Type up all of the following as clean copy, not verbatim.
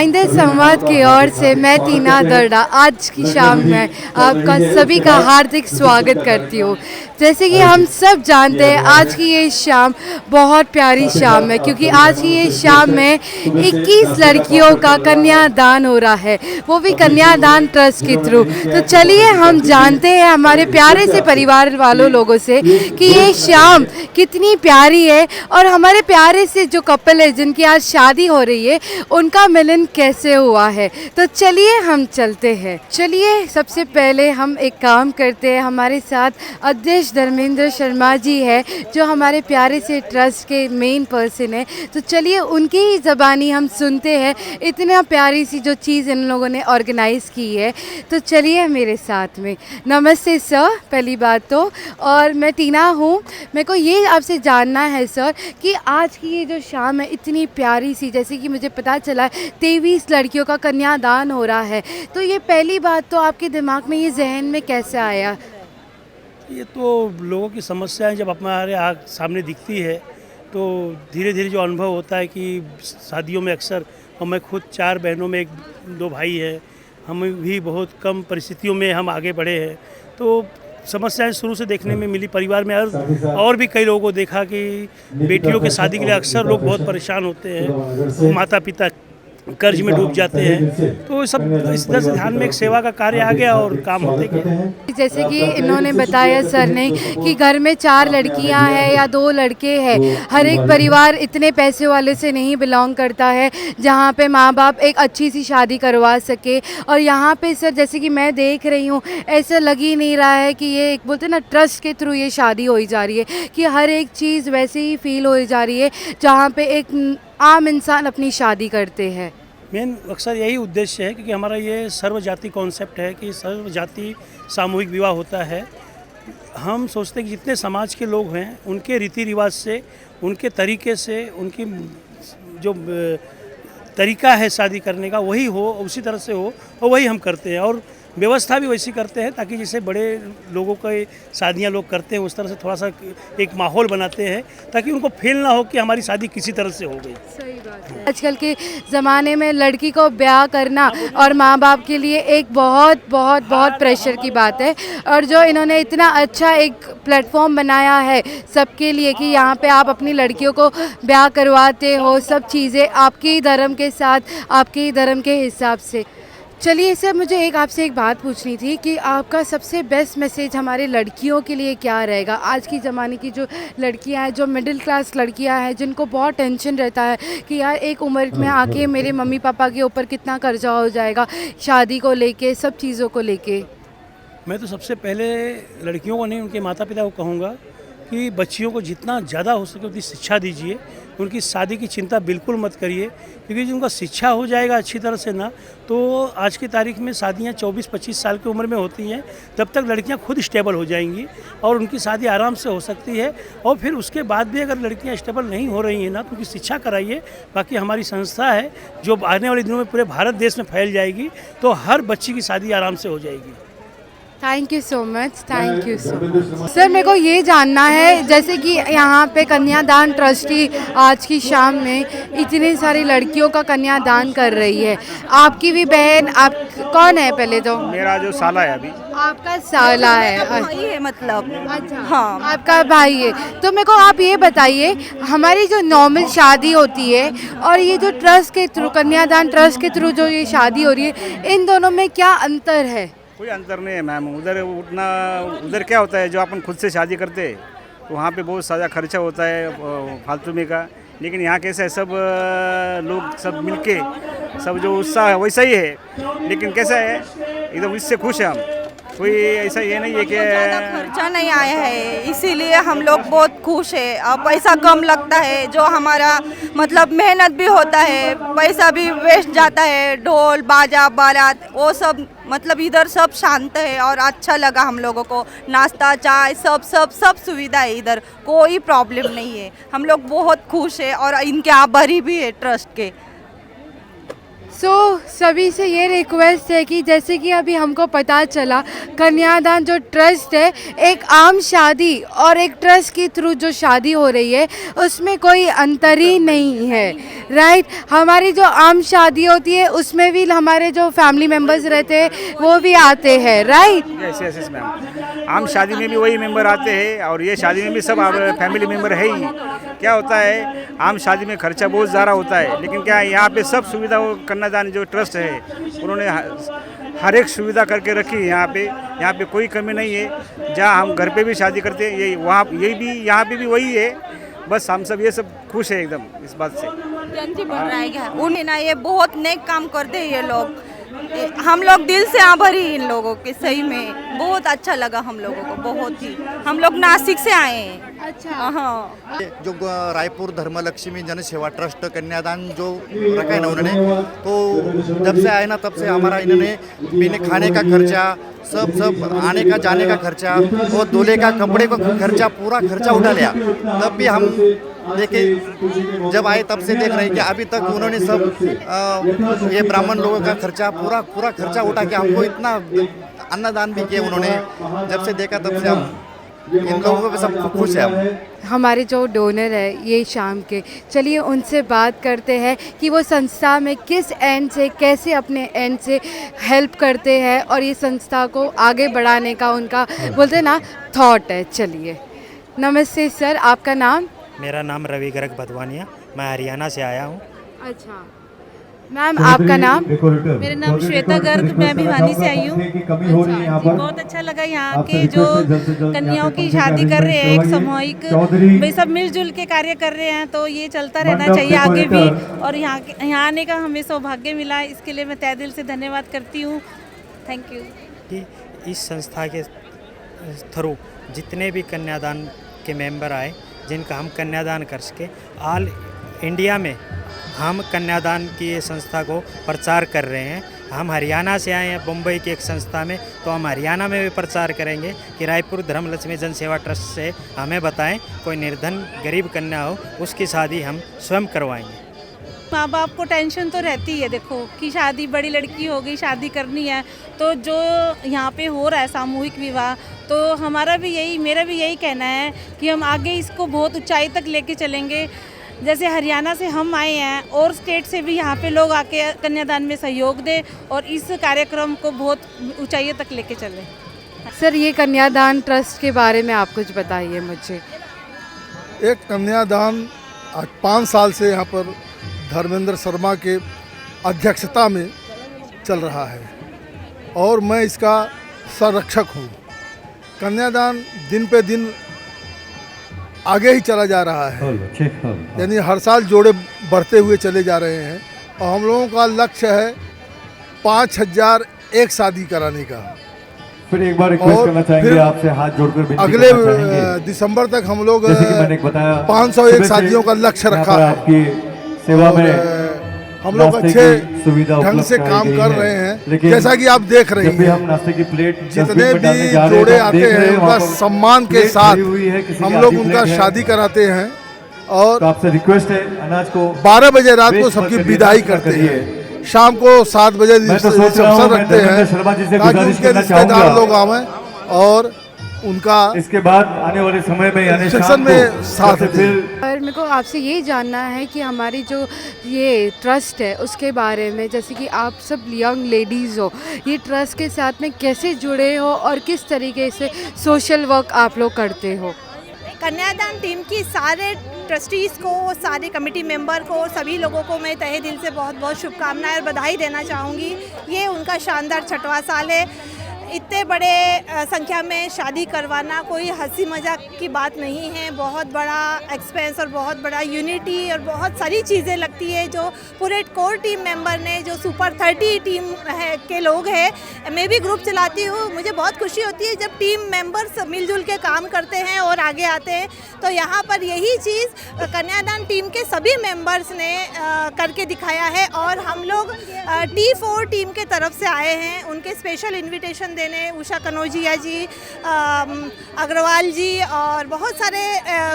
आइंदे संवाद की ओर से मैं टीना दर्डा आज की शाम में आपका सभी का हार्दिक स्वागत करती हूँ। जैसे कि हम सब जानते हैं आज की ये शाम बहुत प्यारी शाम है, क्योंकि आज की ये शाम में 21 लड़कियों का कन्यादान हो रहा है, वो भी कन्यादान ट्रस्ट के थ्रू। तो चलिए हम जानते हैं हमारे प्यारे से परिवार वालों लोगों से कि ये शाम कितनी प्यारी है और हमारे प्यारे से जो कपल है जिनकी आज शादी हो रही है उनका मिलन कैसे हुआ है। तो चलिए हम चलते हैं। चलिए सबसे पहले हम एक काम करते हैं, हमारे साथ अध्यक्ष धर्मेंद्र शर्मा जी है जो हमारे प्यारे से ट्रस्ट के मेन पर्सन है। तो चलिए उनकी ही ज़बानी हम सुनते हैं, इतना प्यारी सी जो चीज़ इन लोगों ने ऑर्गेनाइज़ की है। तो चलिए मेरे साथ में। नमस्ते सर, पहली बात तो, और मैं टीना हूँ। मेरे को ये आपसे जानना है सर कि आज की ये जो शाम है इतनी प्यारी सी, जैसे कि मुझे पता चला 23 लड़कियों का कन्यादान हो रहा है, तो ये पहली बात तो आपके दिमाग में ये जहन में कैसे आया? ये तो लोगों की समस्याएं जब हमारे आँख सामने दिखती है तो धीरे धीरे जो अनुभव होता है कि शादियों में अक्सर, और मैं खुद 4 बहनों में 1-2 भाई हैं, हम भी बहुत कम परिस्थितियों में हम आगे बढ़े हैं, तो समस्याएं शुरू से देखने में मिली परिवार में। और भी कई लोगों को देखा कि बेटियों की शादी के लिए अक्सर लोग बहुत परेशान होते हैं, माता पिता कर्ज में डूब जाते हैं, तो सब इस तरह से ध्यान में एक सेवा का कार्य आ गया और काम होते गए। जैसे कि इन्होंने बताया सर ने कि घर में 4 लड़कियां हैं या 2 लड़के हैं, हर एक परिवार इतने पैसे वाले से नहीं बिलोंग करता है जहां पे माँ बाप एक अच्छी सी शादी करवा सके। और यहाँ पे सर जैसे कि मैं देख रही हूँ, ऐसा लग ही नहीं रहा है कि ये एक बोलते ना ट्रस्ट के थ्रू ये शादी हो जा रही है, कि हर एक चीज़ वैसे ही फील हो जा रही है जहाँ पे एक आम इंसान अपनी शादी करते हैं। मेन अक्सर यही उद्देश्य है, क्योंकि हमारा ये सर्वजाति कॉन्सेप्ट है कि सर्वजाति सामूहिक विवाह होता है। हम सोचते हैं कि जितने समाज के लोग हैं उनके रीति रिवाज से, उनके तरीके से, उनकी जो तरीका है शादी करने का वही हो, उसी तरह से हो, और वही हम करते हैं। और व्यवस्था भी वैसी करते हैं ताकि जैसे बड़े लोगों का शादियां लोग करते हैं उस तरह से थोड़ा सा एक माहौल बनाते हैं ताकि उनको फील ना हो कि हमारी शादी किसी तरह से हो गई। सही बात है। आजकल के ज़माने में लड़की को ब्याह करना और माँ बाप के लिए एक बहुत बहुत बहुत प्रेशर की बात है, और जो इन्होंने इतना अच्छा एक प्लेटफॉर्म बनाया है सबके लिए कि यहाँ पे आप अपनी लड़कियों को ब्याह करवाते हो, सब चीज़ें आपके ही धर्म के साथ, आपके ही धर्म के हिसाब से। चलिए सर, मुझे आपसे एक बात पूछनी थी कि आपका सबसे बेस्ट मैसेज हमारे लड़कियों के लिए क्या रहेगा? आज की ज़माने की जो लड़कियां हैं, जो मिडिल क्लास लड़कियां हैं, जिनको बहुत टेंशन रहता है कि यार एक उम्र में आके मेरे मम्मी पापा के ऊपर कितना कर्जा हो जाएगा शादी को लेके, सब चीज़ों को लेके। मैं तो सबसे पहले लड़कियों को नहीं, उनके माता पिता को कहूँगा कि बच्चियों को जितना ज़्यादा हो सके उतनी शिक्षा दीजिए। उनकी शादी की चिंता बिल्कुल मत करिए, क्योंकि जो उनका शिक्षा हो जाएगा अच्छी तरह से ना, तो आज की तारीख में शादियां 24-25 साल की उम्र में होती हैं, तब तक लड़कियां खुद स्टेबल हो जाएंगी और उनकी शादी आराम से हो सकती है। और फिर उसके बाद भी अगर लड़कियां स्टेबल नहीं हो रही हैं ना, तो उनकी शिक्षा कराइए। बाकी हमारी संस्था है जो आने वाले दिनों में पूरे भारत देश में फैल जाएगी, तो हर बच्ची की शादी आराम से हो जाएगी। Thank you so much, thank you so much. Sir मेरे को ये जानना है, जैसे कि यहाँ पे कन्यादान ट्रस्टी आज की शाम में इतनी सारी लड़कियों का कन्यादान कर रही है, आपकी भी बहन, आप कौन है पहले तो? मेरा जो साला है अभी। आपका साला है? भाई है मतलब। अच्छा हाँ, आपका भाई है। तो मेरे को आप ये बताइए, हमारी जो नॉर्मल शादी होती है और ये जो ट्रस्ट के थ्रू, कन्यादान ट्रस्ट के थ्रू जो ये शादी हो रही है, इन दोनों में क्या अंतर है? कोई अंतर नहीं है मैम। उधर क्या होता है, जो अपन खुद से शादी करते हैं तो वहाँ पे बहुत सारा खर्चा होता है फालतू में का। लेकिन यहाँ कैसे है, सब लोग सब मिलके सब जो उत्साह है वैसा ही है। लेकिन कैसा है, एकदम इससे खुश है हम। कोई ऐसा ये नहीं है कि खर्चा नहीं आया है, इसीलिए हम लोग बहुत खुश है। और पैसा कम लगता है, जो हमारा मतलब मेहनत भी होता है, पैसा भी वेस्ट जाता है, ढोल बाजा बारात वो सब, मतलब इधर सब शांत है और अच्छा लगा हम लोगों को। नाश्ता चाय सब सब सब सुविधा है, इधर कोई प्रॉब्लम नहीं है। हम लोग बहुत खुश है और इनके आभारी भी है ट्रस्ट के। सभी से ये रिक्वेस्ट है कि जैसे कि अभी हमको पता चला कन्यादान जो ट्रस्ट है एक आम शादी और एक ट्रस्ट के थ्रू जो शादी हो रही है उसमें कोई अंतर ही नहीं है, राइट। हमारी जो आम शादी होती है उसमें भी हमारे जो फैमिली मेम्बर्स रहते हैं वो भी आते हैं, right. Yes yes yes ma'am, आम शादी में भी वही मेंबर आते हैं और ये शादी में भी सब फैमिली मेंबर है ही। क्या होता है, आम शादी में खर्चा बहुत ज़्यादा होता है, लेकिन क्या है यहाँ पे सब सुविधा वो कन्यादान जो ट्रस्ट है उन्होंने हर एक सुविधा करके रखी है। यहाँ पे कोई कमी नहीं है। जहाँ हम घर पे भी शादी करते हैं यही वहाँ यही भी यहाँ पे भी वही है। बस हम सब ये सब खुश है एकदम इस बात से। जयंती बोल रहा है क्या? उन्हें ना ये बहुत नेक काम करते हैं ये लोग, हम लोग दिल से आभारी इन लोगों के, सही में बहुत अच्छा लगा हम लोगों को, बहुत ही। हम लोग नासिक से आए हैं। अच्छा, हाँ। जो रायपुर धर्मलक्ष्मी जन सेवा ट्रस्ट कन्यादान जो रखा है ना उन्होंने, तो जब से आए ना तब से हमारा इन्होंने पीने खाने का खर्चा सब आने का जाने का खर्चा और दूल्हे का कपड़े का खर्चा पूरा खर्चा उठा लिया। तब भी हम देखे जब आए तब से देख रहे हैं कि अभी तक उन्होंने सब ये ब्राह्मण लोगों का खर्चा पूरा खर्चा उठा के हमको इतना अन्नदान भी किया उन्होंने। जब से देखा तब से हम इन लोगों पे सब खुश है हम। हमारे जो डोनर है ये शाम के, चलिए उनसे बात करते हैं कि वो संस्था में किस एंड से कैसे अपने एंड से हेल्प करते हैं और ये संस्था को आगे बढ़ाने का उनका बोलते हैं ना थॉट है। चलिए, नमस्ते सर, आपका नाम? मेरा नाम रवि गर्ग बदवानिया, मैं हरियाणा से आया हूँ। अच्छा मैम, आपका नाम? मेरा नाम श्वेता गर्ग, मैं भिवानी से आई हूँ। बहुत अच्छा लगा यहाँ के जो कन्याओं की शादी कर रहे हैं, एक सामूहिक भाई सब मिलजुल के कार्य कर रहे हैं, तो ये चलता रहना चाहिए आगे भी। और यहाँ आने का हमें सौभाग्य मिला, इसके लिए मैं तहे दिल से धन्यवाद करती हूँ। Thank you. कि इस संस्था के थ्रू जितने भी कन्यादान के मेंबर आए जिनका हम कन्यादान कर सके, ऑल इंडिया में हम कन्यादान की ये संस्था को प्रचार कर रहे हैं। हम हरियाणा से आए हैं मुंबई की एक संस्था में, तो हम हरियाणा में भी प्रचार करेंगे कि रायपुर धर्मलक्ष्मी जन सेवा ट्रस्ट से हमें बताएं कोई निर्धन गरीब कन्या हो उसकी शादी हम स्वयं करवाएंगे। माँ बाप को टेंशन तो रहती है, देखो कि शादी बड़ी लड़की हो गई, शादी करनी है, तो जो यहाँ पे हो रहा है सामूहिक विवाह, तो मेरा भी यही कहना है कि हम आगे इसको बहुत ऊंचाई तक लेके चलेंगे। जैसे हरियाणा से हम आए हैं और स्टेट से भी यहाँ पे लोग आके कन्यादान में सहयोग दें और इस कार्यक्रम को बहुत ऊंचाई तक लेके चलें। सर, ये कन्यादान ट्रस्ट के बारे में आप कुछ बताइए मुझे। एक कन्यादान आज 5 साल से यहाँ पर धर्मेंद्र शर्मा के अध्यक्षता में चल रहा है और मैं इसका संरक्षक हूँ। कन्यादान दिन पे दिन आगे ही चला जा रहा है, यानी हर साल जोड़े बढ़ते हुए चले जा रहे हैं और हम लोगों का लक्ष्य है 5001 शादी कराने का। फिर एक बार रिक्वेस्ट करना चाहेंगे आपसे, हाथ जोड़कर विनती अगले करना चाहेंगे। दिसंबर तक हम लोग जैसे कि मैंने बताया 501 शादियों का लक्ष्य रखा है। आपकी सेवा में हम लोग अच्छे ढंग से काम कर रहे हैं। जैसा कि आप देख रहे हैं, हम नाश्ते की प्लेट जितने भी जोड़े आते हैं उनका सम्मान के साथ हम लोग उनका शादी कराते हैं और तो आपसे रिक्वेस्ट है अनाज को 12 बजे रात को सबकी विदाई करते हैं। शाम को 7 बजे रिसेप्शन रखते हैं ताकि उनके रिश्तेदार लोग आवें और उनका इसके बाद आने वाले समय में यानी सेक्शन में साथ दें। और मेरे को आपसे ये जानना है कि हमारी जो ये ट्रस्ट है उसके बारे में, जैसे कि आप सब यंग लेडीज़ हो, ये ट्रस्ट के साथ में कैसे जुड़े हो और किस तरीके से सोशल वर्क आप लोग करते हो? कन्यादान टीम की सारे ट्रस्टीज़ को, सारे कमेटी मेंबर को, सभी लोगों को मैं तहे दिल से बहुत बहुत शुभकामनाएं और बधाई देना चाहूँगी। ये उनका शानदार 6वां साल है। इतने बड़े संख्या में शादी करवाना कोई हंसी मजाक की बात नहीं है, बहुत बड़ा एक्सपेंस और बहुत बड़ा यूनिटी और बहुत सारी चीज़ें लगती है जो पूरे कोर टीम मेंबर ने, जो सुपर 30 टीम है के लोग हैं, मैं भी ग्रुप चलाती हूँ। मुझे बहुत खुशी होती है जब टीम मेंबर्स मिलजुल के काम करते हैं और आगे आते हैं। तो यहाँ पर यही चीज़ कन्यादान टीम के सभी मेंबर्स ने करके दिखाया है और हम लोग T4 टीम के तरफ से आए हैं, उनके स्पेशल इन्विटेशन वाले ने, उषा कनौजिया जी, अग्रवाल जी और बहुत सारे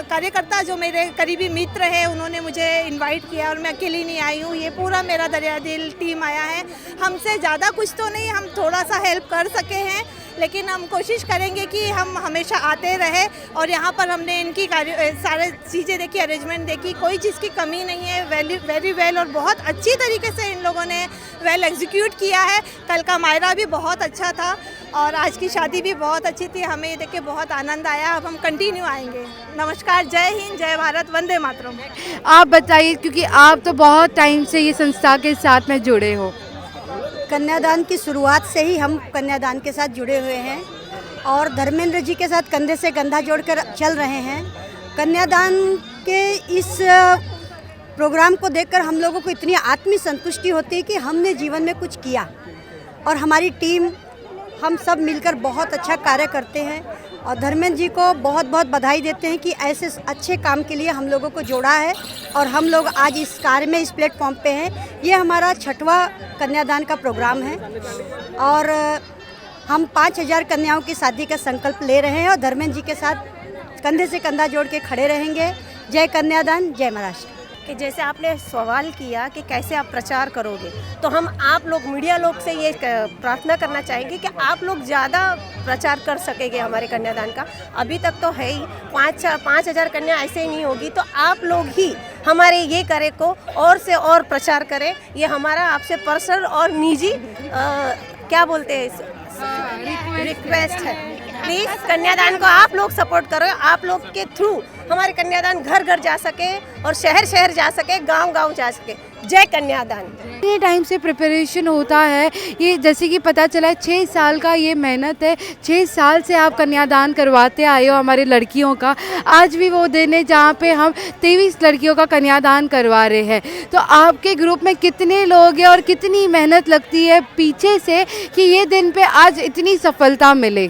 कार्यकर्ता जो मेरे करीबी मित्र हैं, उन्होंने मुझे इनवाइट किया और मैं अकेली नहीं आई हूँ। ये पूरा मेरा दरिया दिल टीम आया है। हमसे ज़्यादा कुछ तो नहीं, हम थोड़ा सा हेल्प कर सके हैं, लेकिन हम कोशिश करेंगे कि हम हमेशा आते रहे। और यहाँ पर हमने इनकी सारे चीज़ें देखी, अरेंजमेंट देखी, कोई चीज़ की कमी नहीं है। वेरी वेल और बहुत अच्छी तरीके से इन लोगों ने वेल एग्जीक्यूट किया है। कल का मायरा भी बहुत अच्छा था और आज की शादी भी बहुत अच्छी थी। हमें ये देख के बहुत आनंद आया। अब हम कंटिन्यू आएंगे। नमस्कार, जय हिंद, जय भारत, वंदे मातरम। आप बताइए, क्योंकि आप तो बहुत टाइम से ये संस्था के साथ में जुड़े हो। कन्यादान की शुरुआत से ही हम कन्यादान के साथ जुड़े हुए हैं और धर्मेंद्र जी के साथ कंधे से कंधा जोड़कर चल रहे हैं। कन्यादान के इस प्रोग्राम को देखकर हम लोगों को इतनी आत्मी संतुष्टि होती है कि हमने जीवन में कुछ किया और हमारी टीम, हम सब मिलकर बहुत अच्छा कार्य करते हैं और धर्मेंद्र जी को बहुत बहुत बधाई देते हैं कि ऐसे अच्छे काम के लिए हम लोगों को जोड़ा है और हम लोग आज इस कार्य में, इस प्लेटफॉर्म पे हैं। ये हमारा 6वां कन्यादान का प्रोग्राम है और हम 5000 कन्याओं की शादी का संकल्प ले रहे हैं और धर्मेंद्र जी के साथ कंधे से कंधा जोड़ के खड़े रहेंगे। जय कन्यादान, जय महाराष्ट्र। कि जैसे आपने सवाल किया कि कैसे आप प्रचार करोगे, तो हम आप लोग मीडिया लोग से ये प्रार्थना करना चाहेंगे कि आप लोग ज़्यादा प्रचार कर सकेंगे हमारे कन्यादान का। अभी तक तो है ही 5,000 कन्या ऐसे ही नहीं होगी, तो आप लोग ही हमारे ये कार्य को और से और प्रचार करें। ये हमारा आपसे पर्सनल और निजी क्या बोलते हैं रिक्वेस्ट है। प्लीज़ कन्यादान को आप लोग सपोर्ट करो। आप लोग के थ्रू हमारे कन्यादान घर घर जा सके और शहर शहर जा सके, गांव गांव जा सके। जय कन्यादान। कितने टाइम से प्रिपरेशन होता है ये, जैसे कि पता चला है 6 साल का ये मेहनत है। 6 साल से आप कन्यादान करवाते आए हो हमारे लड़कियों का। आज भी वो दिन है जहाँ पे हम 23 लड़कियों का कन्यादान करवा रहे हैं। तो आपके ग्रुप में कितने लोग हैं और कितनी मेहनत लगती है पीछे से कि ये दिन पे आज इतनी सफलता मिले?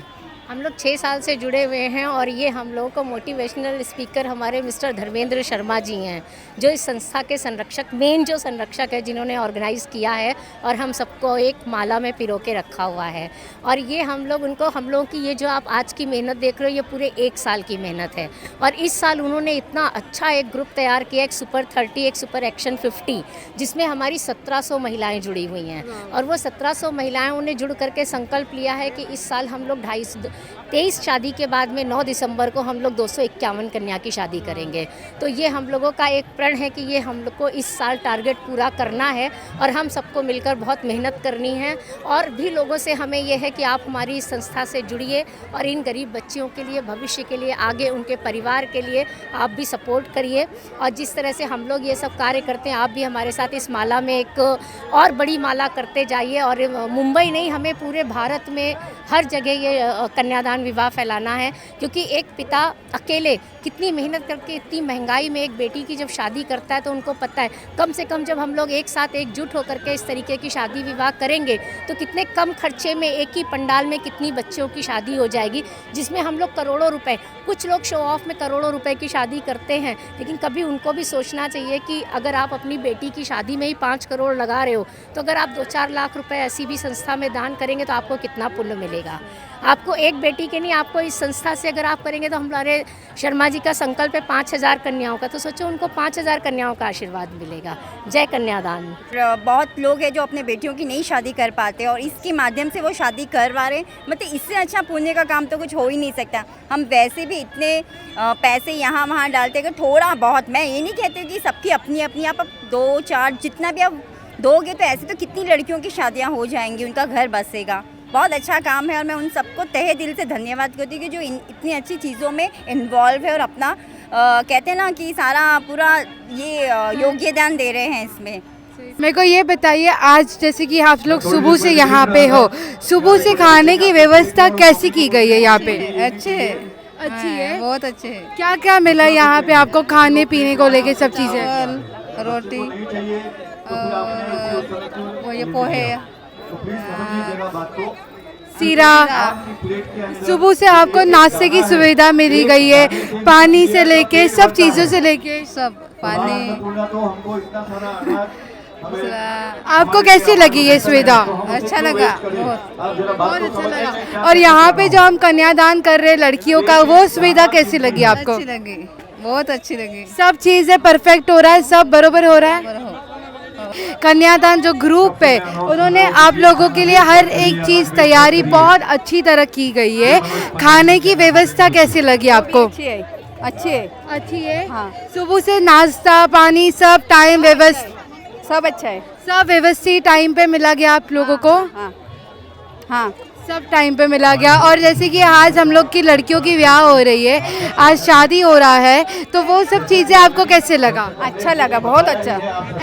हम लोग 6 साल से जुड़े हुए हैं और ये हम लोगों को मोटिवेशनल स्पीकर हमारे मिस्टर धर्मेंद्र शर्मा जी हैं, जो इस संस्था के संरक्षक, मेन जो संरक्षक है, जिन्होंने ऑर्गेनाइज़ किया है और हम सबको एक माला में पिरो के रखा हुआ है। और ये हम लोगों की ये जो आप आज की मेहनत देख रहे हो, ये पूरे 1 साल की मेहनत है। और इस साल उन्होंने इतना अच्छा एक ग्रुप तैयार किया, एक सुपर 30, एक सुपर एक्शन 50, जिसमें हमारी 1700 महिलाएँ जुड़ी हुई हैं। और वो 1700 महिलाएँ उन्हें जुड़ करके संकल्प लिया है कि इस साल हम लोग 23 शादी के बाद में 9 दिसंबर को हम लोग 251 कन्या की शादी करेंगे। तो ये हम लोगों का एक प्रण है कि ये हम लोग को इस साल टारगेट पूरा करना है और हम सबको मिलकर बहुत मेहनत करनी है। और भी लोगों से हमें ये है कि आप हमारी इस संस्था से जुड़िए और इन गरीब बच्चियों के लिए, भविष्य के लिए, आगे उनके परिवार के लिए आप भी सपोर्ट करिए। और जिस तरह से हम लोग ये सब कार्य करते हैं, आप भी हमारे साथ इस माला में एक और बड़ी माला करते जाइए। और मुंबई नहीं, हमें पूरे भारत में हर जगह ये कन्यादान विवाह फैलाना है, क्योंकि एक पिता अकेले कितनी मेहनत करके, इतनी महंगाई में एक बेटी की जब शादी करता है तो उनको पता है कम से कम जब हम लोग एक साथ एकजुट होकर के इस तरीके की शादी विवाह करेंगे तो कितने कम खर्चे में एक ही पंडाल में कितनी बच्चों की शादी हो जाएगी, जिसमें हम लोग करोड़ों रुपए, कुछ लोग शो ऑफ में करोड़ों रुपए की शादी करते हैं, लेकिन कभी उनको भी सोचना चाहिए कि अगर आप अपनी बेटी की शादी में ही 5 करोड़ लगा रहे हो, तो अगर आप 2-4 लाख रुपए ऐसी भी संस्था में दान करेंगे तो आपको कितना पुण्य मिलेगा। आपको एक बेटी के नहीं, आपको इस संस्था से अगर आप करेंगे तो हमारे शर्मा जी का संकल्प है 5000 कन्याओं का, तो सोचो उनको 5000 कन्याओं का आशीर्वाद मिलेगा। जय कन्यादान। बहुत लोग हैं जो अपने बेटियों की नहीं शादी कर पाते और इसके माध्यम से वो शादी करवा रहे हैं। मतलब इससे अच्छा पुण्य का काम तो कुछ हो ही नहीं सकता। हम वैसे भी इतने पैसे यहाँ वहाँ डालते हैं, थोड़ा बहुत, मैं ये नहीं कहती कि सबकी अपनी अपनी, आप 2-4 जितना भी आप दोगे तो ऐसे तो कितनी लड़कियों की शादियाँ हो जाएंगी, उनका घर बसेगा। बहुत अच्छा काम है और मैं उन सबको तहे दिल से धन्यवाद करती हूँ कि जो इतनी अच्छी चीज़ों में इन्वॉल्व है और अपना कहते हैं ना कि सारा पूरा ये योगदान दे रहे हैं इसमें। मेरे को ये बताइए, आज जैसे कि आप लोग सुबह से यहाँ पे हो, सुबह से खाने की व्यवस्था कैसी की गई है यहाँ पे? अच्छी है, बहुत अच्छे है। क्या क्या मिला यहाँ पे आपको खाने पीने को लेके? सब चीज़ें, रोटी और वो ये पोहे, सीरा। सुबह से आपको नाश्ते की सुविधा मिली गई है, पानी से लेके सब चीज़ों से लेके सब, पानी आपको कैसी लगी ये सुविधा? अच्छा लगा बहुत। बहुत अच्छा लगा। और यहाँ पे जो हम कन्यादान कर रहे हैं लड़कियों का, वो सुविधा कैसी लगी आपको? अच्छी लगी, बहुत अच्छी लगी। सब चीज़ें परफेक्ट हो रहा है, सब बरोबर हो रहा है। कन्यादान जो ग्रुप है उन्होंने आप लोगों के लिए हर एक चीज़ तैयारी बहुत अच्छी तरह की गई है। खाने की व्यवस्था कैसी लगी आपको? अच्छी है, अच्छी है, अच्छी है। हाँ। सुबह से नाश्ता पानी सब टाइम व्यवस्थित, सब अच्छा है। सब व्यवस्थित टाइम पे मिला गया आप लोगों को? हाँ हाँ, सब टाइम पे मिला गया। और जैसे कि आज हम लोग की लड़कियों की ब्याह हो रही है, आज शादी हो रहा है, तो वो सब चीज़ें आपको कैसे लगा? अच्छा लगा, बहुत अच्छा।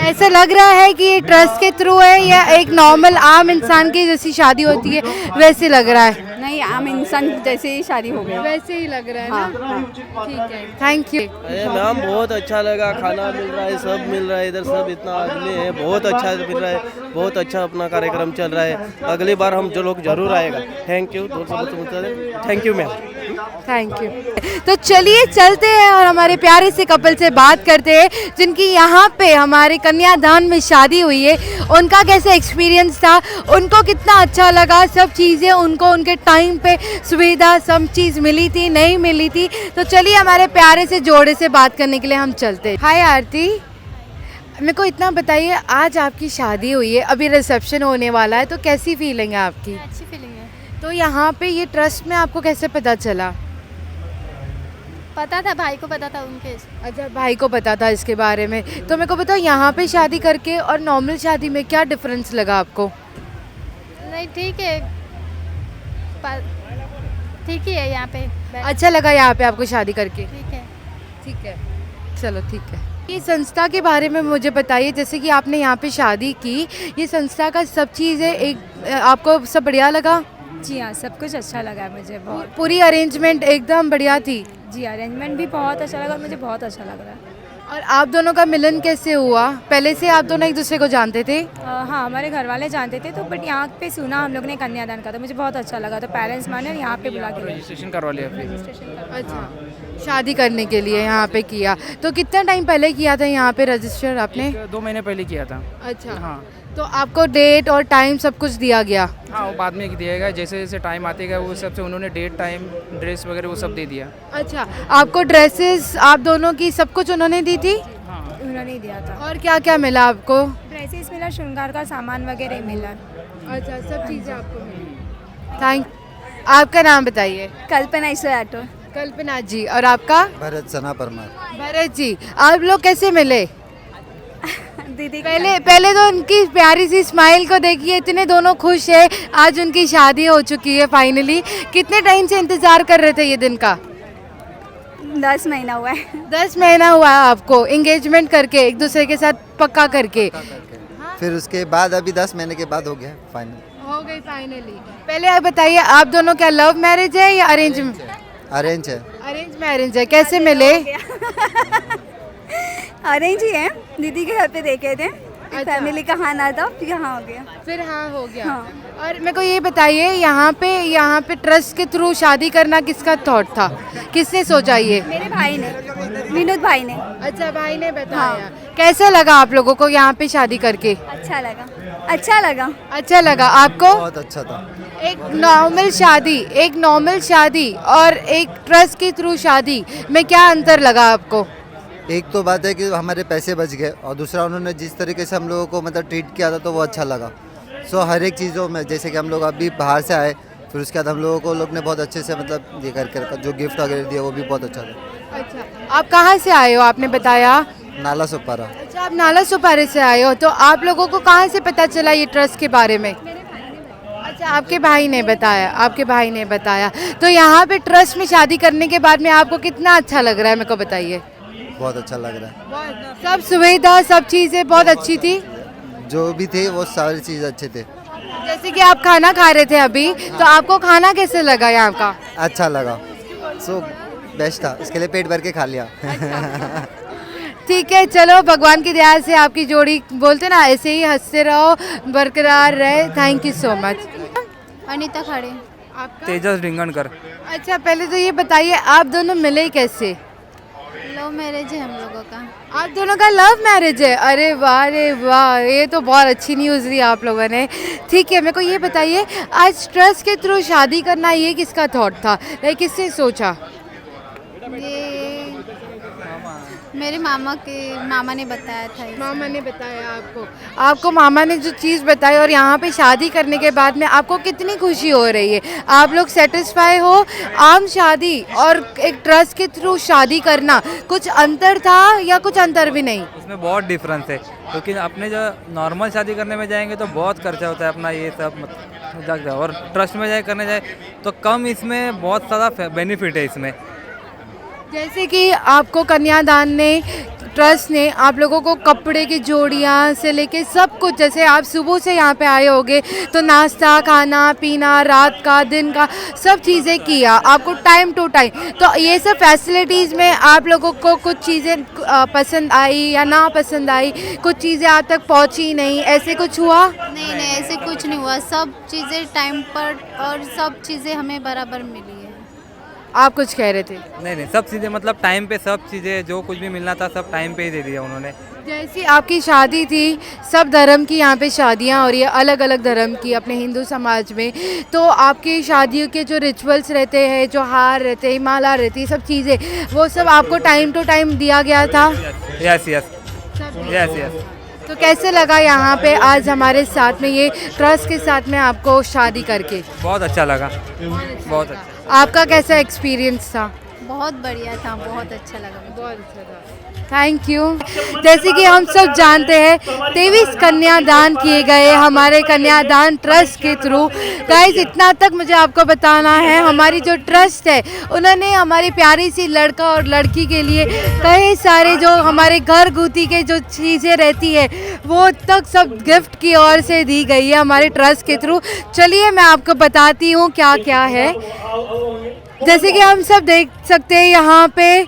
ऐसा लग रहा है कि ये ट्रस्ट के थ्रू है या एक नॉर्मल आम इंसान की जैसी शादी होती है वैसे लग रहा है? नहीं, आम इंसान जैसे ही शादी हो गया। वैसे ही लग रहा है ना? ठीक है, थैंक यू। मैम बहुत अच्छा लगा, खाना मिल रहा है, सब मिल रहा है, इधर सब इतना आदमी है, बहुत अच्छा मिल रहा है, बहुत अच्छा अपना कार्यक्रम चल रहा है। अगली बार हम जो लोग जरूर आएगा। Thank you, thank you ma'am. Thank you. तो चलिए चलते हैं और हमारे प्यारे से कपल से बात करते हैं जिनकी यहाँ पे हमारे कन्यादान में शादी हुई है। उनका कैसा एक्सपीरियंस था, उनको कितना अच्छा लगा, सब चीज़ें उनको उनके टाइम पे सुविधा सब चीज़ मिली थी नहीं मिली थी। तो चलिए हमारे प्यारे से जोड़े से बात करने के लिए हम चलते हैं। हाय आरती, मेरे को इतना बताइए, आज आपकी शादी हुई है, अभी रिसेप्शन होने वाला है, तो कैसी फीलिंग है आपकी? अच्छी फीलिंग है। तो यहाँ पे ये ट्रस्ट में आपको कैसे पता चला? पता था, भाई को पता था उनके। अच्छा, भाई को पता था इसके बारे में। तो मेरे को बताओ, यहाँ पे शादी करके और नॉर्मल शादी में क्या डिफरेंस लगा आपको? नहीं ठीक है, ठीक ही है यहाँ पे। अच्छा लगा यहाँ पे आपको शादी करके? ठीक है। ठीक है, चलो ठीक है। ये संस्था के बारे में मुझे बताइए, जैसे कि आपने यहाँ पे शादी की, ये संस्था का सब चीज़ें एक आपको सब बढ़िया लगा? जी हाँ, सब कुछ अच्छा लगा मुझे बहुत। पूरी अरेंजमेंट एकदम बढ़िया थी? जी, अरेंजमेंट भी बहुत अच्छा लगा, मुझे बहुत अच्छा लग रहा है। और आप दोनों का मिलन कैसे हुआ? पहले से आप दोनों एक दूसरे को जानते थे? हाँ, हमारे घर वाले जानते थे, तो बट यहाँ पे सुना हम लोग ने कन्यादान का, तो मुझे बहुत अच्छा लगा, तो पेरेंट्स माने और यहाँ पे बुला के रजिस्ट्रेशन करवा लिया। अच्छा, शादी करने के लिए यहाँ पे किया। तो कितना टाइम पहले किया था यहाँ पे रजिस्टर आपने? 2 महीने पहले किया था। अच्छा हाँ। तो आपको डेट और टाइम सब कुछ दिया गया? हाँ, वो बाद में दिया गया, जैसे जैसे टाइम आते गया वो सब से उन्होंने डेट टाइम ड्रेस वगैरह वो सब दे दिया। अच्छा, आपको ड्रेसेस आप दोनों की सब कुछ उन्होंने दी थी? हाँ, उन्होंने दिया था। और क्या क्या मिला आपको? ड्रेसेस मिला, श्रृंगार का सामान वगैरह मिला। अच्छा, सब चीज़ें आपको मिली। थैंक। आपका नाम बताइए। कल्पना ईश्वर ऑटो। कल्पना जी। और आपका? भरत सना परमार। भरत जी, आप लोग कैसे मिले? दीदी पहले तो उनकी प्यारी सी स्माइल को देखिए, इतने दोनों खुश है, आज उनकी शादी हो चुकी है फाइनली। कितने टाइम से इंतजार कर रहे थे ये दिन का? 10 महीना हुआ है। 10 महीना हुआ है आपको एंगेजमेंट करके, एक दूसरे के साथ पक्का करके? फिर उसके बाद अभी 10 महीने के बाद हो गया फाइनल। हो गई फाइनली। पहले आप बताइए, आप दोनों क्या लव मैरिज है या अरेंज? अरेंज है। अरेंज मैरिज है। कैसे मिले? अरेंज ही है, दीदी के घर पे देखे थे। फैमिली का खाना था, फिर यहाँ हो गया। फिर हाँ हो गया। हाँ। और मेरे को ये बताइए, यहाँ पे ट्रस्ट के थ्रू शादी करना किसका थॉट था, किसने सोचा ये? मेरे भाई ने, विनोद भाई ने। अच्छा, भाई ने बताया। हाँ। कैसा लगा आप लोगों को यहाँ पे शादी करके? अच्छा लगा, अच्छा लगा। अच्छा लगा आपको? बहुत अच्छा था। एक नॉर्मल शादी और एक ट्रस्ट के थ्रू शादी में क्या अंतर लगा आपको? एक तो बात है कि हमारे पैसे बच गए, और दूसरा उन्होंने जिस तरीके से हम लोगों को मतलब ट्रीट किया था तो वो अच्छा लगा। सो हर एक चीज़ों में, जैसे कि हम लोग अभी बाहर से आए, फिर उसके बाद हम लोगों को लोग ने बहुत अच्छे से मतलब ये करके रखा, जो गिफ्ट वगैरह दिया वो भी बहुत अच्छा था। अच्छा, आप कहाँ से आए हो? आपने बताया नाला सुपारा। अच्छा, आप नाला सुपारे से आए हो। तो आप लोगों को कहाँ से पता चला ये ट्रस्ट के बारे में? अच्छा, आपके भाई ने बताया। तो यहाँ पे ट्रस्ट में शादी करने के बाद में आपको कितना अच्छा लग रहा है, मेरे को बताइए। बहुत अच्छा लग रहा है। सब सुविधा सब चीज़ें बहुत अच्छी थी? जो भी थे वो सारी चीज़ अच्छे थे। जैसे कि आप खाना खा रहे थे अभी, तो आपको खाना कैसे लगा यहाँ का? अच्छा लगा, सो बेस्ट था, इसके लिए पेट भर के खा लिया। ठीक है, चलो भगवान की दया से आपकी जोड़ी बोलते ना ऐसे ही हंसते रहो, बरकरार रहे। Thank you so much. Anita Khade. Tejas Dhingankar. अच्छा, पहले तो ये बताइए, आप दोनों मिले कैसे? लव लव मैरिज है हम लोगों का। आप दोनों का लव मैरिज है? अरे वाह, ये तो बहुत अच्छी न्यूज़ दी आप लोगों ने। ठीक है, मेरे को ये बताइए, आज ट्रस्ट के थ्रू शादी करना ये किसका थॉट था, लाइक किसने सोचा? ये मेरे मामा ने बताया था। मामा ने बताया आपको मामा ने जो चीज़ बताई, और यहाँ पे शादी करने के बाद में आपको कितनी खुशी हो रही है? आप लोग सेटिस्फाई हो? आम शादी और एक ट्रस्ट के थ्रू शादी करना, कुछ अंतर था या कुछ अंतर भी नहीं? इसमें बहुत डिफरेंस है, क्योंकि अपने जो नॉर्मल शादी करने में जाएंगे तो बहुत खर्चा होता है अपना, ये सब और ट्रस्ट में करने जाए तो कम, इसमें बहुत सारा बेनिफिट है इसमें। जैसे कि आपको कन्यादान ने, ट्रस्ट ने आप लोगों को कपड़े की जोड़ियाँ से लेके सब कुछ, जैसे आप सुबह से यहाँ पे आए होगे तो नाश्ता, खाना पीना, रात का, दिन का, सब चीज़ें किया आपको टाइम टू टाइम। तो ये सब फैसिलिटीज़ में आप लोगों को कुछ चीज़ें पसंद आई या ना पसंद आई, कुछ चीज़ें आप तक पहुँची नहीं, ऐसे कुछ हुआ? नहीं, ऐसे कुछ नहीं हुआ। सब चीज़ें टाइम पर और सब चीज़ें हमें बराबर मिली है। आप कुछ कह रहे थे? नहीं, सब चीज़ें मतलब टाइम पे, सब चीज़ें जो कुछ भी मिलना था सब टाइम पे ही दे दिया उन्होंने। जैसी आपकी शादी थी, सब धर्म की यहाँ पे शादियाँ हो रही है, अलग अलग धर्म की अपने हिंदू समाज में, तो आपकी शादियों के जो रिचुअल्स रहते हैं, जो हार रहते हैं, माला रहती है, सब चीज़ें, वो सब आपको टाइम टू टाइम दिया गया था? यस। तो कैसे लगा यहाँ पे आज हमारे साथ में, ये ट्रस्ट के साथ में आपको शादी करके? बहुत अच्छा लगा, बहुत अच्छा। आपका कैसा एक्सपीरियंस था? बहुत बढ़िया था, बहुत अच्छा लगा, बहुत अच्छा था। Thank you. जैसे कि हम सब जानते हैं, 23 कन्यादान किए गए हमारे कन्यादान ट्रस्ट के थ्रू। गाइस, इतना तक मुझे आपको बताना है, हमारी जो ट्रस्ट है उन्होंने हमारी प्यारी सी लड़का और लड़की के लिए कई सारे जो हमारे घर गुती के जो चीज़ें रहती है वो तक सब गिफ्ट की ओर से दी गई है हमारे ट्रस्ट के थ्रू। चलिए मैं आपको बताती हूँ क्या क्या है। जैसे कि हम सब देख सकते हैं, यहाँ पे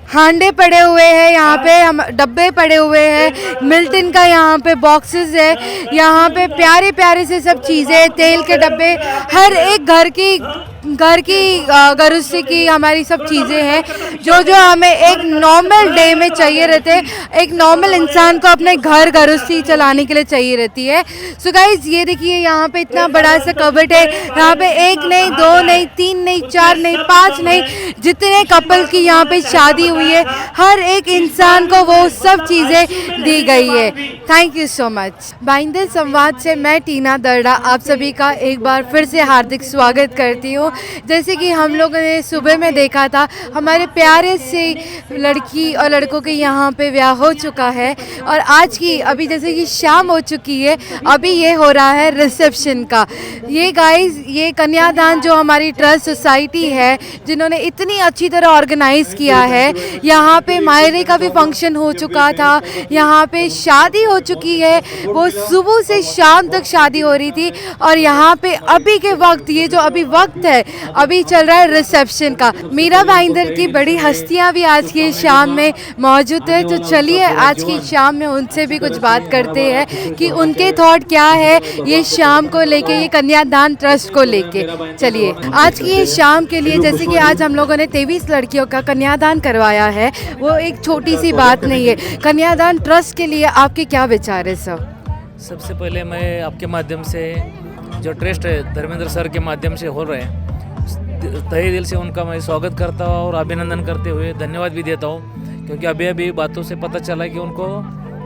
हांडे पड़े हुए हैं, यहाँ पे हम डब्बे पड़े हुए हैं, मिल्टन का यहाँ पे बॉक्सेस है, यहाँ पे प्यारे प्यारे से सब चीज़ें, तेल के डब्बे, हर एक घर की गरुस्ती की हमारी सब चीज़ें हैं जो हमें एक नॉर्मल डे में चाहिए रहते हैं, एक नॉर्मल इंसान को अपने घर गरुस्ती चलाने के लिए चाहिए रहती है। सो गाइज, ये देखिए यहाँ पे इतना बड़ा सा कबर्ड है, यहाँ पे 1 नहीं, 2 नहीं, 3 नहीं, 4 नहीं, 5 नहीं, जितने कपल की यहाँ पे शादी हुई है, हर एक इंसान को वो सब चीज़ें दी गई है। Thank you so much. Bhayandar संवाद से मैं टीना दर्डा आप सभी का एक बार फिर से हार्दिक स्वागत करती हूँ। जैसे कि हम लोगों ने सुबह में देखा था, हमारे प्यारे से लड़की और लड़कों के यहाँ पे ब्याह हो चुका है, और आज की अभी जैसे कि शाम हो चुकी है, अभी ये हो रहा है रिसेप्शन का। ये गाइस, ये कन्यादान जो हमारी ट्रस्ट सोसाइटी है जिन्होंने इतनी अच्छी तरह ऑर्गेनाइज़ किया है, यहाँ पे मायरे का भी फंक्शन हो चुका था, यहाँ पे शादी हो चुकी है, वो सुबह से शाम तक शादी हो रही थी, और यहाँ पे अभी के वक्त, ये जो अभी वक्त है, अभी चल रहा है रिसेप्शन का। मीरा भाईंदर की बड़ी हस्तियाँ भी आज की शाम में मौजूद है, तो चलिए आज की शाम में उनसे भी कुछ बात करते हैं कि उनके थॉट क्या है ये शाम को लेके, ये कन्यादान ट्रस्ट को लेके। चलिए आज की ये शाम के लिए, जैसे कि आज हम लोगों ने 23 लड़कियों का कन्यादान करवाया है, वो एक छोटी सी बात नहीं है। कन्यादान ट्रस्ट के लिए आपके क्या विचार है सर? सबसे पहले मैं आपके माध्यम से, जो ट्रस्ट है धर्मेंद्र सर के माध्यम से हो रहे हैं, तहे दिल से उनका मैं स्वागत करता हूँ और अभिनंदन करते हुए धन्यवाद भी देता हूँ, क्योंकि अभी बातों से पता चला कि उनको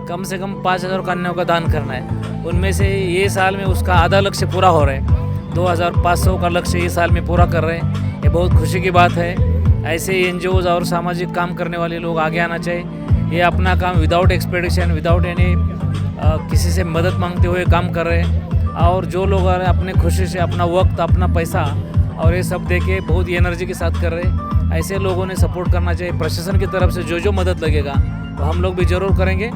कम से कम 5000 कन्याओं का दान करना है। उनमें से ये साल में उसका आधा लक्ष्य पूरा हो रहा है, 2500 का लक्ष्य ये साल में पूरा कर रहे हैं। ये बहुत खुशी की बात है। ऐसे NGOs और सामाजिक काम करने वाले लोग आगे आना चाहिए। ये अपना काम विदाउट एक्सपेक्टेशन, विदाउट एनी किसी से मदद मांगते हुए काम कर रहे हैं, और जो लोग अपने खुशी से अपना वक्त, अपना पैसा और ये सब दे के बहुत ही एनर्जी के साथ कर रहे हैं। ऐसे लोगों ने सपोर्ट करना चाहिए। प्रशासन की तरफ से जो मदद लगेगा तो हम लोग भी ज़रूर करेंगे।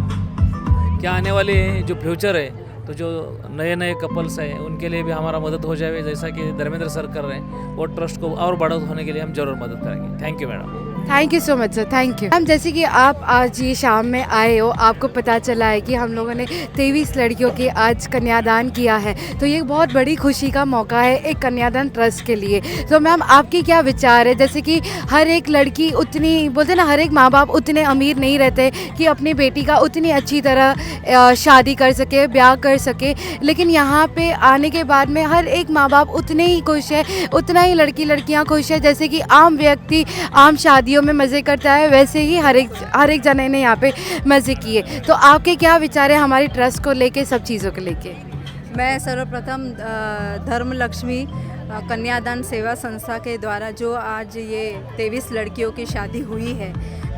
क्या आने वाले जो फ्यूचर है, तो जो नए कपल्स हैं उनके लिए भी हमारा मदद हो जाए, जैसा कि धर्मेंद्र सर कर रहे हैं, वो ट्रस्ट को और बढ़त होने के लिए हम ज़रूर मदद करेंगे। Thank you madam. Thank you so much sir, thank you ma'am. जैसे कि आप आज ये शाम में आए हो, आपको पता चला है कि हम लोगों ने 23 लड़कियों की आज कन्यादान किया है, तो ये बहुत बड़ी खुशी का मौका है एक कन्यादान ट्रस्ट के लिए। तो मैम आपके क्या विचार है, जैसे कि हर एक लड़की उतनी, बोलते ना हर एक माँ बाप उतने अमीर नहीं रहते कि अपनी बेटी का उतनी अच्छी तरह शादी कर सके, ब्याह कर सके, लेकिन यहाँ पे आने के बाद में हर एक माँ बाप उतने ही खुश है, उतना ही लड़कियाँ खुश है। जैसे कि आम व्यक्ति आम शादियों में मज़े करता है, वैसे ही हर एक जने ने यहाँ पे मज़े किए। तो आपके क्या विचार है हमारी ट्रस्ट को लेके, सब चीज़ों को लेके? मैं सर्वप्रथम धर्म लक्ष्मी कन्यादान सेवा संस्था के द्वारा जो आज ये 23 लड़कियों की शादी हुई है,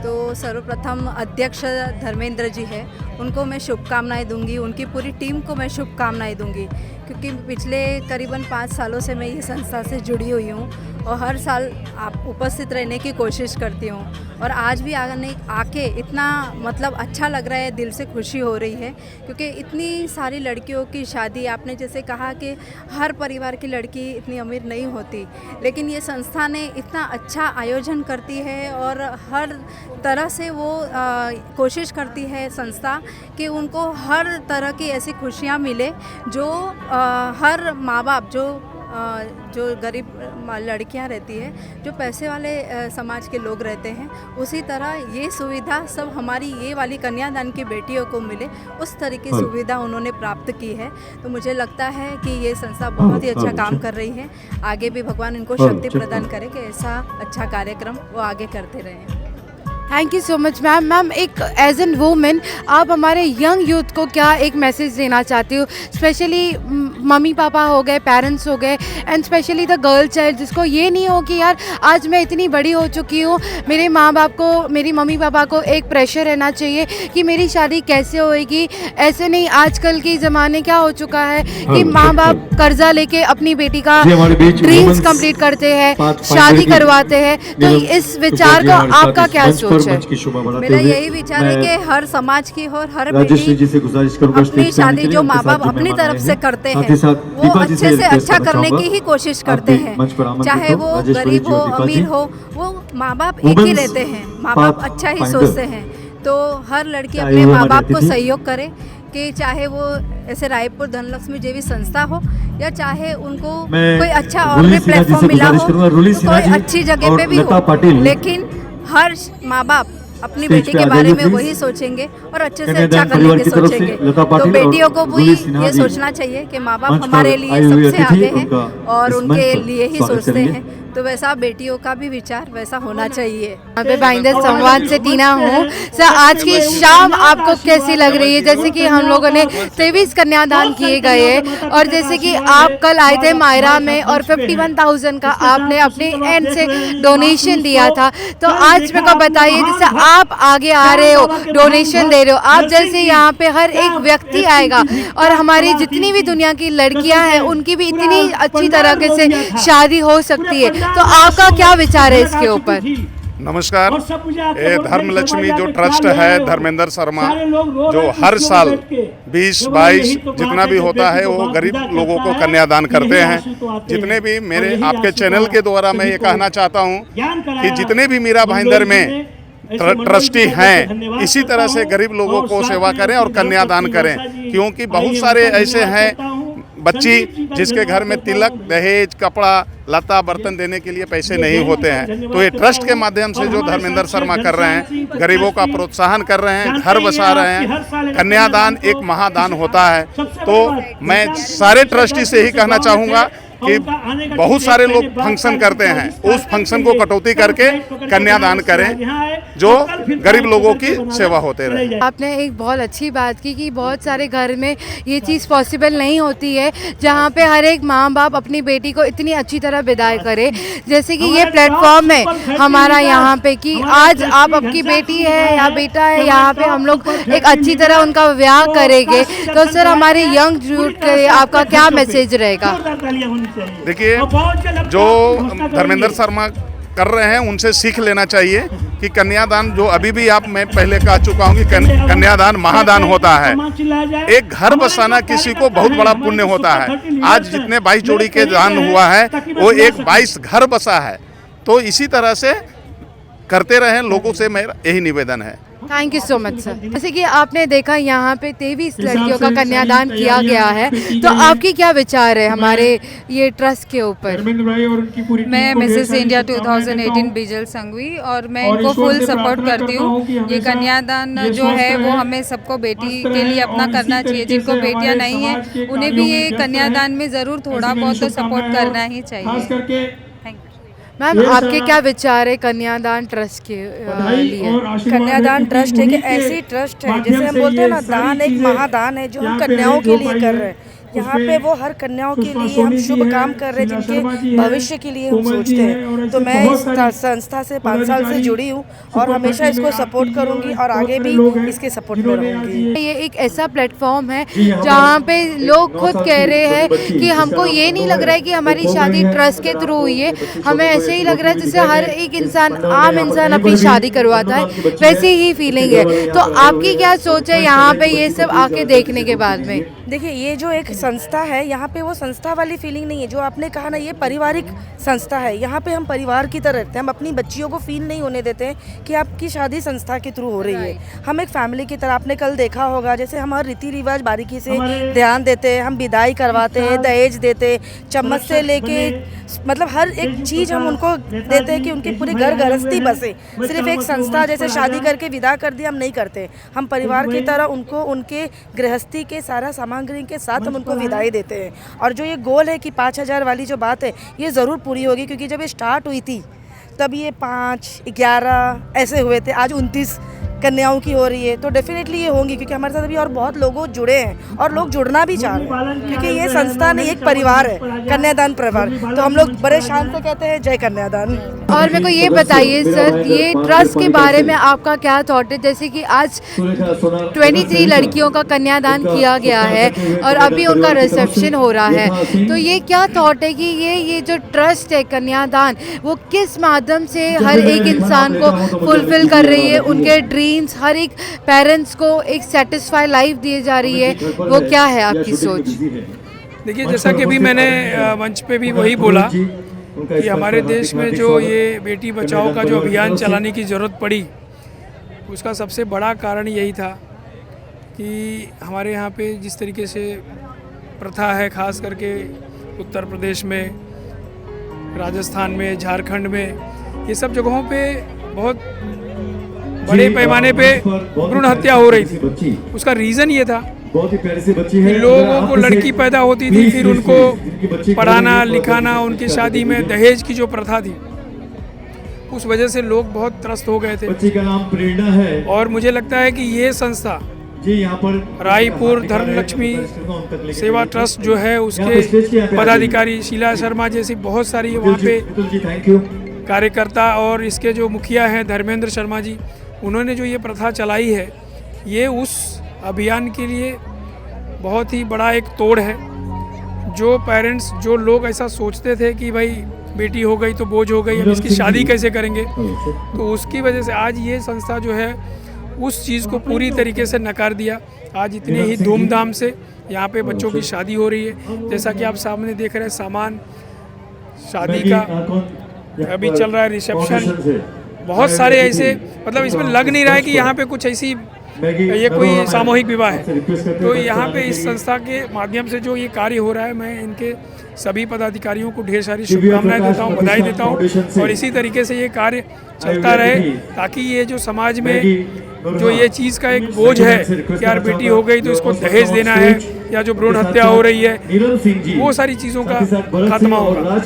तो सर्वप्रथम अध्यक्ष धर्मेंद्र जी है, उनको मैं शुभकामनाएं दूंगी, उनकी पूरी टीम को मैं शुभकामनाएं दूंगी, क्योंकि पिछले करीबन 5 सालों से मैं ये संस्था से जुड़ी हुई हूँ और हर साल आप उपस्थित रहने की कोशिश करती हूँ। और आज भी आके इतना मतलब अच्छा लग रहा है, दिल से खुशी हो रही है, क्योंकि इतनी सारी लड़कियों की शादी, आपने जैसे कहा कि हर परिवार की लड़की इतनी अमीर नहीं होती, लेकिन ये संस्था ने इतना अच्छा आयोजन करती है और हर तरह से वो कोशिश करती है संस्था कि उनको हर तरह की ऐसी खुशियाँ मिले जो हर माँ बाप जो गरीब लड़कियां रहती है, जो पैसे वाले समाज के लोग रहते हैं, उसी तरह ये सुविधा सब हमारी ये वाली कन्यादान की बेटियों को मिले, उस तरह की सुविधा उन्होंने प्राप्त की है। तो मुझे लगता है कि ये संस्था बहुत ही अच्छा काम कर रही है। आगे भी भगवान इनको शक्ति प्रदान करे कि ऐसा अच्छा कार्यक्रम वो आगे करते रहें। Thank you so much ma'am. Ma'am एक एज एन वूमेन आप हमारे यंग यूथ को क्या एक मैसेज देना चाहती हो, स्पेशली मम्मी पापा हो गए, पेरेंट्स हो गए, and specially the girl child, जिसको ये नहीं हो कि यार आज मैं इतनी बड़ी हो चुकी हूँ, मेरे माँ बाप को, मेरी मम्मी पापा को एक प्रेशर रहना चाहिए कि मेरी शादी कैसे होएगी। ऐसे नहीं, आजकल के ज़माने क्या हो चुका है कि माँ बाप कर्जा लेके अपनी बेटी का ड्रीम्स कंप्लीट करते हैं, शादी करवाते हैं। तो इस विचार को आपका क्या सोच? मेरा यही विचार है कि हर समाज की और हर बेटी अपनी शादी जो माँ बाप अपनी तरफ से करते हैं वो अच्छे से अच्छा करने की ही कोशिश करते हैं, चाहे वो गरीब हो अमीर हो, वो माँ बाप एक ही रहते हैं, माँ बाप अच्छा ही सोचते हैं। तो हर लड़की अपने माँ बाप को सहयोग करे, कि चाहे वो ऐसे रायपुर धनलक्ष्मी जैसी संस्था हो या चाहे उनको कोई अच्छा और भी प्लेटफॉर्म मिला हो, तो कोई अच्छी जगह पे भी हो, लेकिन हर माँ बाप अपनी बेटी के बारे में वही सोचेंगे और अच्छे से अच्छा करने के सोचेंगे। तो बेटियों को भी ये सोचना चाहिए कि माँ बाप हमारे लिए सबसे आगे हैं और उनके लिए ही सोचते हैं, तो वैसा बेटियों का भी विचार वैसा होना चाहिए। यहाँ पे भाईंदर संवाद से टीना हूँ। सर आज की शाम आपको कैसी लग रही है? जैसे कि हम लोगों ने 23 कन्यादान किए गए और जैसे कि आप कल आए थे मायरा में और 51,000 का आपने अपने एंड से डोनेशन दिया था, तो आज मेरे को बताइए, जैसे आप आगे आ रहे हो, डोनेशन दे रहे हो, आप जैसे यहाँ पे हर एक व्यक्ति आएगा और हमारी जितनी भी दुनिया की लड़कियाँ हैं उनकी भी इतनी अच्छी तरीके से शादी हो सकती है, तो आपका क्या विचार है इसके ऊपर? नमस्कार। ये धर्म लक्ष्मी जो ट्रस्ट है धर्मेंद्र शर्मा, जो हर साल 20-22 जितना भी होता है वो गरीब लोगों को कन्यादान करते हैं। जितने भी मेरे आपके चैनल के द्वारा मैं ये कहना चाहता हूँ कि जितने भी मीरा भाईंदर में ट्रस्टी हैं, इसी तरह से गरीब लोगों को सेवा करें और कन्यादान करें, क्योंकि बहुत सारे ऐसे हैं बच्ची जिसके घर में तिलक, दहेज, कपड़ा लता बर्तन देने के लिए पैसे नहीं होते हैं। तो ये ट्रस्ट के माध्यम से जो धर्मेंद्र शर्मा कर रहे हैं, गरीबों का प्रोत्साहन कर रहे हैं, घर बसा रहे हैं। कन्यादान एक महादान होता है। तो मैं सारे ट्रस्टी से ही कहना चाहूँगा कि बहुत सारे लोग फंक्शन करते हैं, उस फंक्शन को कटौती करके कन्यादान करें, जो गरीब लोगों की सेवा होते रहे। आपने एक बहुत अच्छी बात की कि बहुत सारे घर में ये चीज़ पॉसिबल नहीं होती है जहाँ पे हर एक माँ बाप अपनी बेटी को इतनी अच्छी तरह विदाई करे। जैसे कि ये प्लेटफॉर्म है हमारा यहाँ पे कि आज आप आपकी बेटी है या बेटा है, यहाँ पे हम लोग एक अच्छी तरह उनका ब्याह करेंगे। तो सर हमारे यंग यूथ के लिए आपका क्या मैसेज रहेगा? देखिए, जो धर्मेंद्र शर्मा कर रहे हैं उनसे सीख लेना चाहिए कि कन्यादान जो अभी भी मैं पहले कह चुका हूं कि कन्यादान महादान होता है। एक घर बसाना किसी को बहुत बड़ा पुण्य होता है। आज जितने 22 जोड़ी के दान हुआ है वो एक 22 घर बसा है। तो इसी तरह से करते रहें, लोगों से मेरा यही निवेदन है। Thank you so much sir. जैसे कि आपने देखा यहाँ पे 23 लड़कियों का कन्यादान किया गया है, तो आपकी क्या विचार है हमारे ये ट्रस्ट के ऊपर? मैं मिसेस इंडिया 2018 बिजल संघवी और मैं इनको फुल सपोर्ट करती हूँ। ये कन्यादान जो है वो हमें सबको बेटी के लिए अपना करना चाहिए। जिनको बेटियाँ नहीं हैं उन्हें भी ये कन्यादान में ज़रूर थोड़ा बहुत तो सपोर्ट करना ही चाहिए। मैम, आपके क्या विचार है कन्यादान ट्रस्ट के लिए? कन्यादान ट्रस्ट एक ऐसी ट्रस्ट है, जैसे हम बोलते हैं ना, दान एक महादान है जो हम कन्याओं के लिए कर रहे हैं। यहाँ पे वो हर कन्याओं के लिए हम शुभ काम कर रहे हैं, जिनके भविष्य के लिए हम सोचते हैं। तो मैं इस संस्था से 5 साल से जुड़ी हूँ और हमेशा इसको सपोर्ट करूँगी और आगे भी इसके सपोर्ट में रहूँगी। ये एक ऐसा प्लेटफॉर्म है जहाँ पे लोग खुद कह रहे हैं कि हमको ये नहीं लग रहा है कि हमारी शादी ट्रस्ट के थ्रू हुई है, हमें ऐसे ही लग रहा है जैसे हर एक इंसान, आम इंसान अपनी शादी करवाता है, वैसे ही फीलिंग है। तो आपकी क्या सोच है यहाँ पे ये सब आके देखने के बाद में? देखिए, ये जो एक संस्था है, यहाँ पे वो संस्था वाली फीलिंग नहीं है जो आपने कहा ना, ये पारिवारिक संस्था है। यहाँ पे हम परिवार की तरह रहते हैं। हम अपनी बच्चियों को फील नहीं होने देते हैं कि आपकी शादी संस्था के थ्रू हो रही है। हम एक फैमिली की तरह, आपने कल देखा होगा, जैसे हम हर रीति रिवाज बारीकी से ध्यान देते हैं। हम विदाई करवाते हैं, दहेज देते, चम्मच से लेके मतलब हर एक चीज़ हम उनको देते हैं कि उनकी पूरी घर गृहस्थी बसे। सिर्फ एक संस्था जैसे शादी करके विदा कर दिया, हम नहीं करते। हम परिवार की तरह उनको उनके गृहस्थी के सारा सामग्री के साथ हम उनको विदाई देते हैं। और जो ये गोल है कि 5000 वाली जो बात है, ये ज़रूर पूरी होगी, क्योंकि जब ये स्टार्ट हुई थी तब ये 5, 11 ऐसे हुए थे। आज 29 कन्याओं की हो रही है, तो डेफिनेटली ये होंगी, क्योंकि हमारे साथ अभी और बहुत लोग जुड़े हैं और लोग जुड़ना भी चाह रहे हैं, क्योंकि ये संस्था नहीं, एक परिवार है, कन्यादान परिवार। तो हम लोग बड़े शान से कहते हैं जय कन्यादान। और मेरे को ये बताइए सर, ये ट्रस्ट के बारे में आपका क्या थॉट है? जैसे कि आज 23 लड़कियों का कन्यादान किया गया है और अभी उनका रिसेप्शन हो रहा है, तो ये क्या थॉट है कि ये जो ट्रस्ट है कन्यादान, वो किस माध्यम से हर एक इंसान को फुलफिल कर रही है, उनके ड्रीम्स, हर एक पेरेंट्स को एक सेटिस्फाई लाइफ दी जा रही है, वो क्या है आपकी सोच? देखिए, जैसा कि अभी मैंने मंच पे भी वही बोला कि हमारे देश में जो ये बेटी बचाओ का जो अभियान चलाने की ज़रूरत पड़ी, उसका सबसे बड़ा कारण यही था कि हमारे यहाँ पे जिस तरीके से प्रथा है, ख़ास करके उत्तर प्रदेश में, राजस्थान में, झारखंड में, ये सब जगहों पे बहुत बड़े पैमाने पे भ्रूण हत्या हो रही थी। उसका रीज़न ये था कि लोगों को लड़की पैदा होती थी, फिर उनको पढ़ाना लिखाना, उनकी शादी में दहेज की जो प्रथा थी, उस वजह से लोग बहुत त्रस्त हो गए थे। और मुझे लगता है कि ये संस्था रायपुर धर्मलक्ष्मी सेवा ट्रस्ट जो है, उसके पदाधिकारी शीला शर्मा जैसी बहुत सारी वहाँ पे कार्यकर्ता और इसके जो मुखिया हैं धर्मेंद्र शर्मा जी, उन्होंने जो ये प्रथा चलाई है, ये उस अभियान के लिए बहुत ही बड़ा एक तोड़ है। जो पेरेंट्स, जो लोग ऐसा सोचते थे कि भाई बेटी हो गई तो बोझ हो गई, हम इसकी शादी कैसे करेंगे, तो उसकी वजह से आज ये संस्था जो है उस चीज़ को पूरी तरीके से नकार दिया। आज इतने ही धूमधाम से यहाँ पे बच्चों की शादी हो रही है। जैसा कि आप सामने देख रहे हैं, सामान शादी का अभी चल रहा है, रिसेप्शन, बहुत सारे ऐसे, मतलब इसमें लग नहीं रहा है कि यहाँ पे कुछ ऐसी ये कोई सामूहिक विवाह है। तो यहाँ पे इस संस्था के माध्यम से जो ये कार्य हो रहा है, मैं इनके सभी पदाधिकारियों को ढेर सारी शुभकामनाएं देता हूँ, बधाई देता हूँ। और इसी तरीके से ये कार्य चलता रहे, ताकि ये जो समाज में जो ये चीज़ का एक बोझ है कि यार बेटी हो गई तो इसको दहेज देना है, या जो भ्रूण हत्या हो रही है, वो सारी चीज़ों का खात्मा होगा।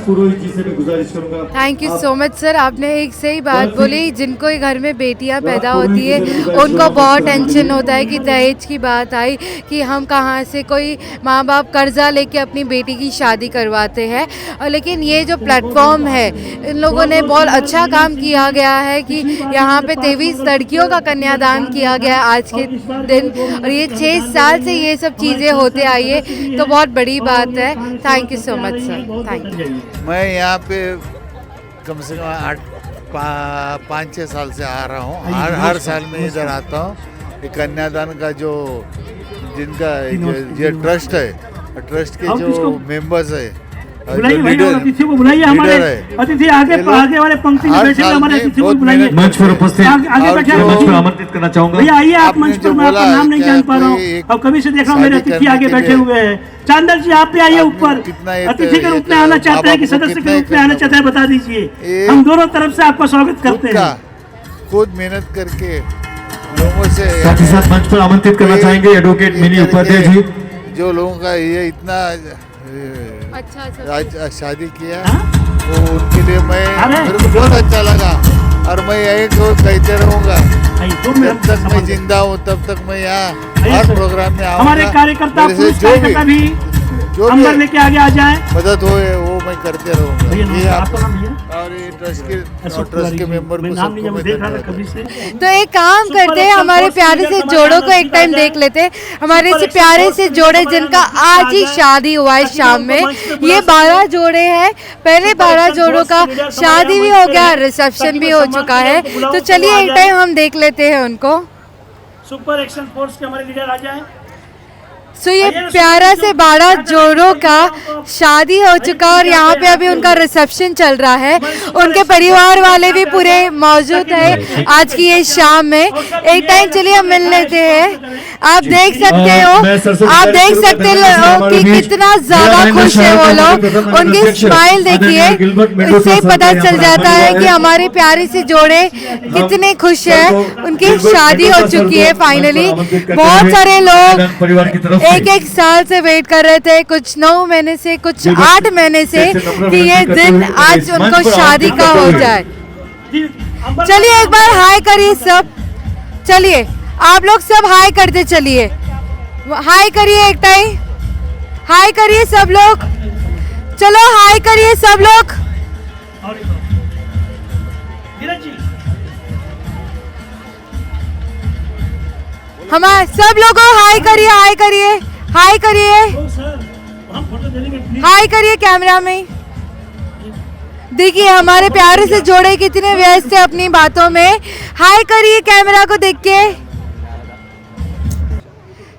Thank you so much sir, आपने एक सही बात बोली। जिनको घर में बेटियां पैदा होती है उनको बहुत टेंशन होता है कि दहेज की बात आई कि हम कहाँ से, कोई माँ बाप कर्जा लेके अपनी बेटी की शादी करवाते हैं। और लेकिन ये जो प्लेटफॉर्म है, इन लोगों ने बहुत अच्छा काम किया गया है कि यहाँ पे 23 लड़कियों का कन्यादान किया गया आज के दिन, और ये 6 साल से ये सब चीज़ें होते आई है, तो बहुत बड़ी बात है। Thank you so much sir, thank you. मैं यहाँ पे कम से कम 5-6 साल से आ रहा हूँ। हर साल में इधर आता हूँ। ये कन्यादान का जो जिनका ये ट्रस्ट है, ट्रस्ट के जो मेंबर्स है, बुलाइए भाई, और अतिथि को बुलाइए, हमारे अतिथि आगे वाले पंक्ति में बैठे हमारे अतिथि को बुलाइए। मंच पर उपस्थित आगे बैठे मंच पर आमंत्रित करना चाहूंगा। भैया आइए आप मंच पर, मैं आपका नाम नहीं जान पा रहा हूँ और कभी से देख रहा हूँ मेरे अतिथि आगे बैठे हुए हैं। चांदर जी आप भी आइए ऊपर, अतिथि के रूप में आना चाहते हैं कि सदस्य के रूप में आना चाहते हैं, बता दीजिए। हम दोनों तरफ से आपका स्वागत करते हैं। खुद मेहनत करके लोगों से, साथ ही साथ मंच पर आमंत्रित करना चाहेंगे एडवोकेट मिनी उपाध्याय जी, जो लोगों का ये इतना अच्छा शादी किया, वो उनके लिए मेरे को बहुत अच्छा लगा और मैं यही को कहते रहूँगा, जब तक मैं जिंदा हूँ तब तक मैं यहाँ हर प्रोग्राम में आऊँगा। हमारे कार्यकर्ता जो भी लेके आगे आ जाए, मदद हो वो मैं करते रहूँगा। और ये ट्रस्ट के मेंबर को सबको मैं धन्यवाद। तो एक काम करते हैं, हमारे प्यारे से जोड़ों को एक टाइम देख लेते हैं। हमारे से प्यारे से जोड़े जिनका आज ही शादी हुआ है शाम में, ये 12 जोड़े हैं। पहले 12 जोड़ों का शादी भी हो गया, रिसेप्शन भी हो चुका है। तो चलिए एक टाइम हम देख लेते हैं उनको। सुपर एक्शन फोर्स के हमारे लीडर आ जाए। सो ये प्यारा से 12 जोड़ों का शादी हो चुका और यहाँ पे अभी उनका रिसेप्शन चल रहा है। उनके परिवार वाले भी पूरे मौजूद हैं आज की ये शाम में। एक टाइम चलिए हम मिल लेते हैं। आप देख सकते हो कि कितना ज्यादा खुश है वो लोग। उनकी स्माइल देखिए, इससे पता चल जाता है कि हमारे प्यारे से जोड़े कितने खुश हैं। उनकी शादी हो चुकी है फाइनली। बहुत सारे लोग एक साल से वेट कर रहे थे, कुछ 9 महीने से, कुछ 8 महीने से कि ये दिन आज उनको शादी का हो जाए। चलिए एक बार हाय करिए सब। चलिए आप लोग सब हाय करते चलिए, हाय करिए एक टाइम, हाय करिए सब लोग। चलो हाय करिए सब लोग। हमारे सब लोगों हाय करिए, हाय करिए, हाय करिए, हाय करिए कैमरा में। देखिए हमारे प्यारे से जोड़े कितने व्यस्त है अपनी बातों में। हाय करिए कैमरा को देख के।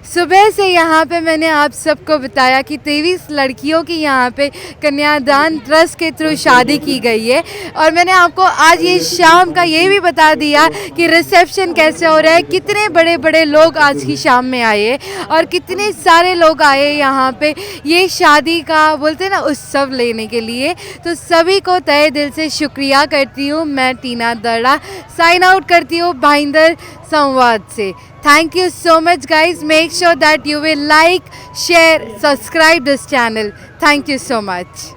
सुबह से यहाँ पे मैंने आप सबको बताया कि 23 लड़कियों की यहाँ पे कन्यादान ट्रस्ट के थ्रू शादी की गई है। और मैंने आपको आज ये शाम का ये भी बता दिया कि रिसेप्शन कैसे हो रहा है। कितने बड़े बड़े लोग आज की शाम में आए और कितने सारे लोग आए यहाँ पे ये शादी का बोलते हैं ना उत्सव लेने के लिए। तो सभी को तहे दिल से शुक्रिया करती हूँ। मैं टीना दर्रा साइन आउट करती हूँ भाईंदर संवाद से। Thank you so much guys. Make sure that you will like, share, subscribe this channel. Thank you so much.